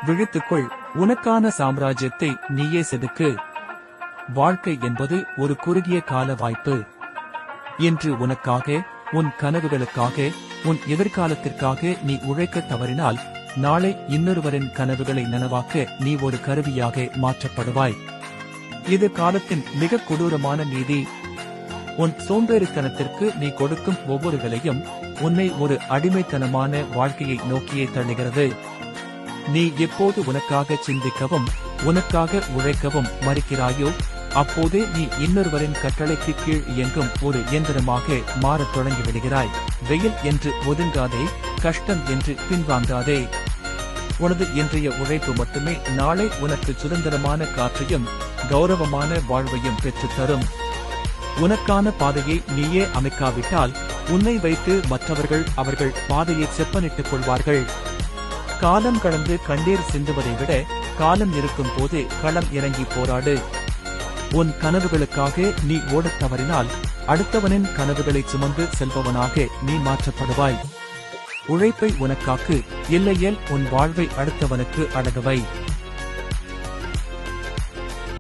விழித்துக்கொள், உனக்கான சாம்ராஜ்யத்தை நீயே செதுக்கு. வாழ்க்கை என்பது ஒரு குறுகிய கால வாய்ப்பு. இன்று உனக்காக, உன் கனவுகளுக்காக, உன் எதிர்காலத்திற்காக நீ உழைக்க தவறினால் நாளை இன்னொருவரின் கனவுகளை நனவாக்க நீ ஒரு கருவியாக மாற்றப்படுவாய். இது காலத்தின் மிக கொடூரமான நீதி. உன் சோம்பேறித்தனத்திற்கு நீ கொடுக்கும் ஒவ்வொரு விலையும் உன்னை ஒரு அடிமைத்தனமான வாழ்க்கையை நோக்கியே தள்ளுகிறது. நீ எப்போது உனக்காக சிந்திக்கவும் உனக்காக உழைக்கவும் மறுக்கிறாயோ அப்போதே நீ இன்னொருவரின் கட்டளைக்கு கீழ் இயங்கும் ஒரு இயந்திரமாக மாறத் தொடங்கிவிடுகிறாய். வெயில் என்று ஒதுங்காதே, கஷ்டம் என்று பின்வாங்காதே. உனது இன்றைய உழைப்பு மட்டுமே நாளை உனக்கு சுதந்திரமான காற்றையும் கௌரவமான வாழ்வையும் பெற்றுத்தரும். உனக்கான பாதையை நீயே அமைக்காவிட்டால் உன்னை வைத்து மற்றவர்கள் அவர்கள் பாதையை செப்பனிட்டுக் கொள்வார்கள். காலம் கடந்து கண்ணீர் சிந்துவதை விட காலம் இருக்கும் போது களம் இறங்கி போராடு. உன் கனவுகளுக்காக நீ ஓடத் தவறினால் அடுத்தவனின் கனவுகளை சுமந்து செல்பவனாக நீ மாற்றப்படுவாய். உழைப்பை உனக்காக்கு, இல்லையேல் உன் வாழ்வை அடுத்தவனுக்கு அடகுவை.